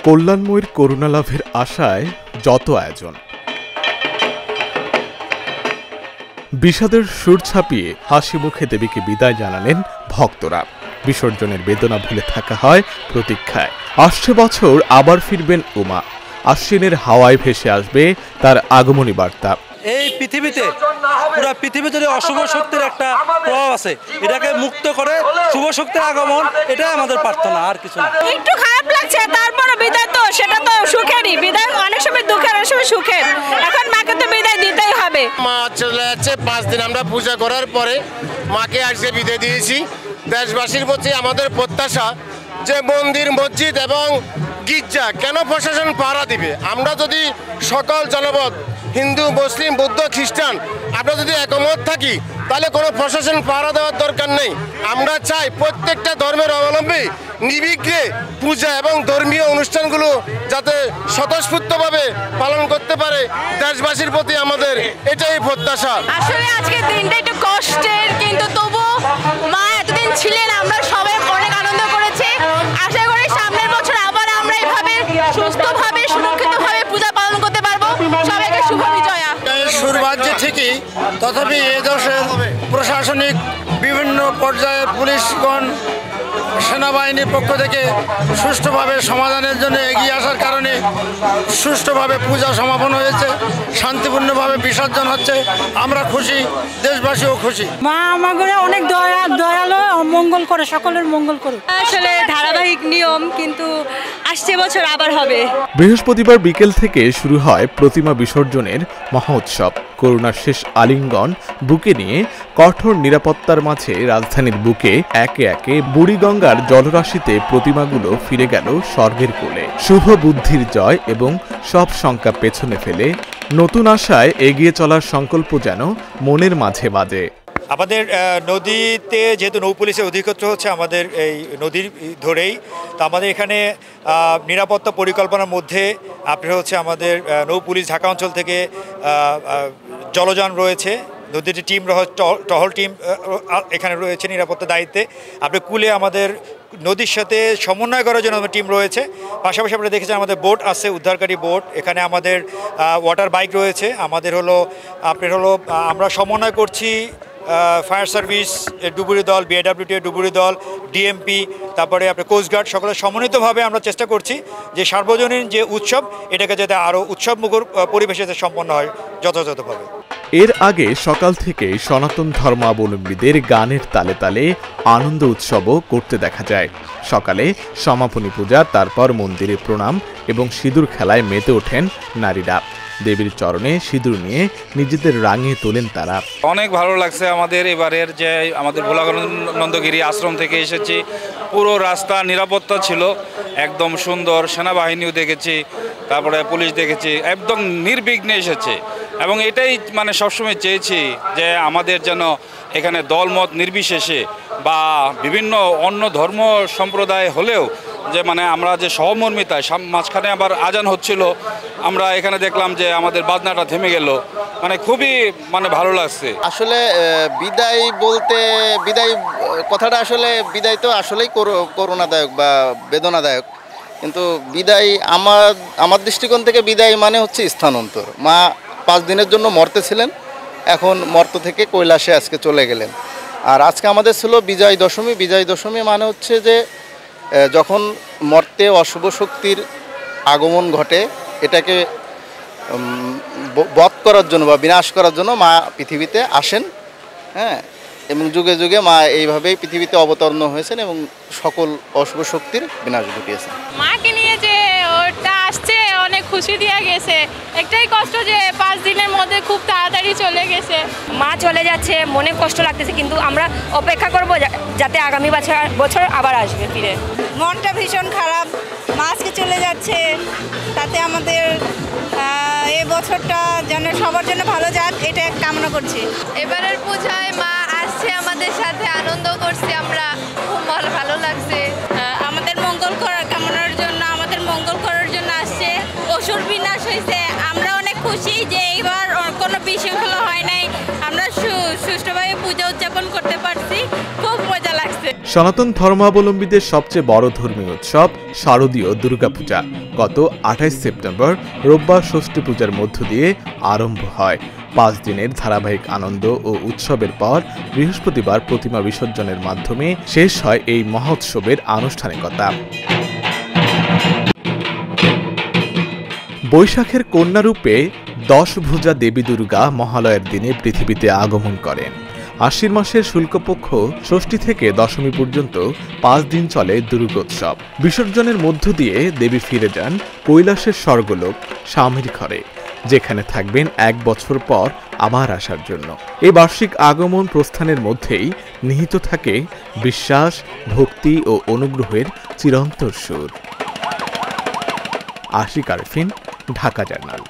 কল্যাণময়ীর করুণা লাভের আশায় যত আয়োজন, বিষাদের সুর ছাপিয়ে হাসি মুখে দেবীকে বিদায় জানালেন ভক্তরা। বিসর্জনের বেদনা ভুলে থাকা হয় প্রতীক্ষায়। আসছে বছর আবার ফিরবেন উমা। আশ্বিনের হাওয়ায় ভেসে আসবে তার আগমনী বার্তা। এই পৃথিবীতে পুরো পৃথিবী জুড়ে অশুভ শক্তির একটা প্রভাব আছে, এটাকে মুক্ত করে শুভ শক্তির আগমন, এটাই আমাদের প্রার্থনা, আর কিছু না। একটু খারাপ লাগছে, তারপরে বিদায় তো সেটা তো সুখেরই। বিদায় অনেক সময় দুঃখের, অনেক সময় সুখের। এখন মাকে তো বিদায় দিতেই হবে। মা চলে যাচ্ছে, 5 দিন আমরা পূজা করার পরে মাকে আজকে বিদায় দিয়েছি। দেশবাসীর প্রতি আমাদের প্রত্যাশা যে মন্দির, মসজিদ এবং গির্জা কেন প্রশাসন পাহারা দিবে? আমরা যদি সকল জনপদ হিন্দু, মুসলিম, বৌদ্ধ, খ্রিস্টান আমরা যদি একমত থাকি তাহলে কোনো প্রশাসন পাহারা দেওয়ার দরকার নেই। আমরা চাই প্রত্যেকটা ধর্মের অবলম্বী নির্বিঘ্নে পূজা এবং ধর্মীয় অনুষ্ঠানগুলো যাতে স্বতঃস্ফূর্তভাবে পালন করতে পারে। দেশবাসীর প্রতি আমাদের এটাই প্রত্যাশা। আসলে আজকে দিনটা একটু কষ্টের, কিন্তু তবু মা এতদিন ছিলেন, আমরা সবাই অনেক আনন্দ করেছি। আশা করি সামনের বছর আবার আমরা এইভাবে সুস্থভাবে, সুরক্ষিতভাবে পূজা পালন করতে পারবো। সবাইকে শুভ বিজয়া। সুর বাজছে ঠিকই, তথাপি এই দেশের প্রশাসনিক বিভিন্ন পর্যায়ে পুলিশগণ, সেনাবাহিনীর পক্ষ থেকে সুষ্ঠুভাবে সমাধানের জন্য এগিয়ে আসার কারণে সুষ্ঠুভাবে পূজা সমাপন হয়েছে, শান্তিপূর্ণভাবে বিসর্জন হচ্ছে। আমরা খুশি, দেশবাসীও খুশি। মা আমাদের অনেক দয়ালু, মঙ্গল করে, সকলের মঙ্গল করুক। আসলে ধারাবাহিক নিয়ম, কিন্তু আসছে বছর আবার হবে। বৃহস্পতিবার বিকেল থেকে শুরু হয় প্রতিমা বিসর্জনের মহা উৎসব। করোনার শেষ আলিঙ্গন বুকে নিয়ে কঠোর নিরাপত্তার মাঝে রাজধানীর বুকে একে একে বুড়িগঙ্গার জলরাশিতে প্রতিমাগুলো ফিরে গেল স্বর্গের কোলে। শুভ বুদ্ধির জয় এবং সব শঙ্কা পেছনে ফেলে নতুন আশায় এগিয়ে চলার সংকল্প যেন মনের মাঝে বাজে। আমাদের নদীতে যেহেতু নৌ পুলিশের অধিক্ষেত্র হচ্ছে আমাদের এই নদীর ধরেই, তো আমাদের এখানে নিরাপত্তা পরিকল্পনার মধ্যে আপনার হচ্ছে আমাদের নৌ পুলিশ ঢাকা অঞ্চল থেকে জলযান রয়েছে, নদীর টিম, টহল টিম এখানে রয়েছে নিরাপত্তা দায়িত্বে। আপনার কুলে আমাদের নদীর সাথে সমন্বয় করার জন্য আমাদের টিম রয়েছে। পাশাপাশি আপনারা দেখেছেন আমাদের বোট আছে, উদ্ধারকারী বোট। এখানে আমাদের ওয়াটার বাইক রয়েছে। আমাদের আমরা সমন্বয় করছি ফায়ার সার্ভিস ডুবুরি দল, বিআইডব্লিউটি ডুবুরি দল, ডিএমপি, তারপরে আপনার কোস্টগার্ড, সকলে সমন্বিতভাবে আমরা চেষ্টা করছি যে সার্বজনীন যে উৎসব, এটাকে যাতে আরও উৎসবমুখর পরিবেশে সম্পন্ন হয় যথাযথভাবে। এর আগে সকাল থেকে সনাতন ধর্মাবলম্বীদের গানের তালে তালে আনন্দ উৎসবও করতে দেখা যায়। সকালে সমাপনী পূজা, তারপর মন্দিরে প্রণাম এবং সিঁদুর খেলায় মেতে ওঠেন নারীরা। দেবীর চরণে সিঁদুর নিয়ে নিজেদের রাঙিয়ে তোলেন তারা। অনেক ভালো লাগছে আমাদের এবারের যে আমাদের ভোলানন্দগিরি আশ্রম থেকে এসেছি। পুরো রাস্তা নিরাপত্তা ছিল, একদম সুন্দর। সেনাবাহিনীও দেখেছি, তারপরে পুলিশ দেখেছি, একদম নির্বিঘ্নে এসেছে। এবং এটাই মানে সবসময় চেয়েছি যে আমাদের যেন এখানে দলমত নির্বিশেষে বা বিভিন্ন অন্য ধর্ম সম্প্রদায় হলেও যে মানে আমরা যে সহমর্মিতায়, মাঝখানে আবার আজান হচ্ছিল, আমরা এখানে দেখলাম যে আমাদের বাজনাটা থেমে গেল, মানে খুবই মানে ভালো লাগছে। আসলে বিদায় বলতে, বিদায় কথাটা আসলে বিদায় তো আসলেই করুণাদায়ক বা বেদনাদায়ক, কিন্তু বিদায় আমার দৃষ্টিকোণ থেকে বিদায় মানে হচ্ছে স্থানান্তর। মা 5 দিনের জন্য মর্তে ছিলেন, এখন মর্ত থেকে কৈলাসে আজকে চলে গেলেন। আর আজকে আমাদের ছিল বিজয় দশমী। বিজয় দশমী মানে হচ্ছে যে যখন মর্তে অশুভ শক্তির আগমন ঘটে, এটাকে বধ করার জন্য বা বিনাশ করার জন্য মা পৃথিবীতে আসেন। হ্যাঁ, এবং যুগে যুগে মা এইভাবেই পৃথিবীতে অবতরণ হয়েছেন এবং সকল অশুভ শক্তির বিনাশ ঘটিয়েছেন। মাকে নিয়ে যে ওটা আসছে, অনেক খুশি দিয়ে গেছে। একটাই কষ্ট যে 5 দিনের মধ্যে খুব তাড়াতাড়ি চলে গেছে। মা চলে যাচ্ছে, মনে কষ্ট লাগতেছে, কিন্তু আমরা অপেক্ষা করব যাতে আগামী বছর আবার আসবে ফিরে। মনটা ভীষণ খারাপ, মা আজকে চলে যাচ্ছে। তাতে আমাদের এই বছরটা যেন সবার জন্য ভালো যাক, এটা কামনা করছি। এবারের পূজায় মা আসছে, আমাদের সাথে আনন্দ করছি আমরা, খুব ভালো লাগছে। আমাদের মঙ্গল কামনার জন্য, আমাদের মঙ্গল করার জন্য আসছে। অসুর বিনাশ হয়েছে, আমরা অনেক খুশি যে এইবার কোনো বিশৃঙ্খলা হয় নাই। আমরা সুষ্ঠুভাবে পূজা উদযাপন করতে পারছি, খুব মজা লাগছে। সনাতন ধর্মাবলম্বীদের সবচেয়ে বড় ধর্মীয় উৎসব শারদীয় দুর্গাপূজা গত 28 সেপ্টেম্বর রোববার ষষ্ঠী পূজার মধ্য দিয়ে আরম্ভ হয়। 5 দিনের ধারাবাহিক আনন্দ ও উৎসবের পর বৃহস্পতিবার প্রতিমা বিসর্জনের মাধ্যমে শেষ হয় এই মহোৎসবের আনুষ্ঠানিকতা। বৈশাখের কন্যারূপে 10 ভুজা দেবী দুর্গা মহালয়ের দিনে পৃথিবীতে আগমন করেন। আশ্বিন মাসের শুক্লপক্ষ ষষ্ঠী থেকে দশমী পর্যন্ত 5 দিন চলে দুর্গোৎসব। বিসর্জনের মধ্য দিয়ে দেবী ফিরে যান কৈলাসের স্বর্গলোক স্বামীর ঘরে, যেখানে থাকবেন 1 বছর পর আবার আসার জন্য। এই বার্ষিক আগমন প্রস্থানের মধ্যেই নিহিত থাকে বিশ্বাস, ভক্তি ও অনুগ্রহের চিরন্তর সুর। আশিক আরফিন, ঢাকা জার্নাল।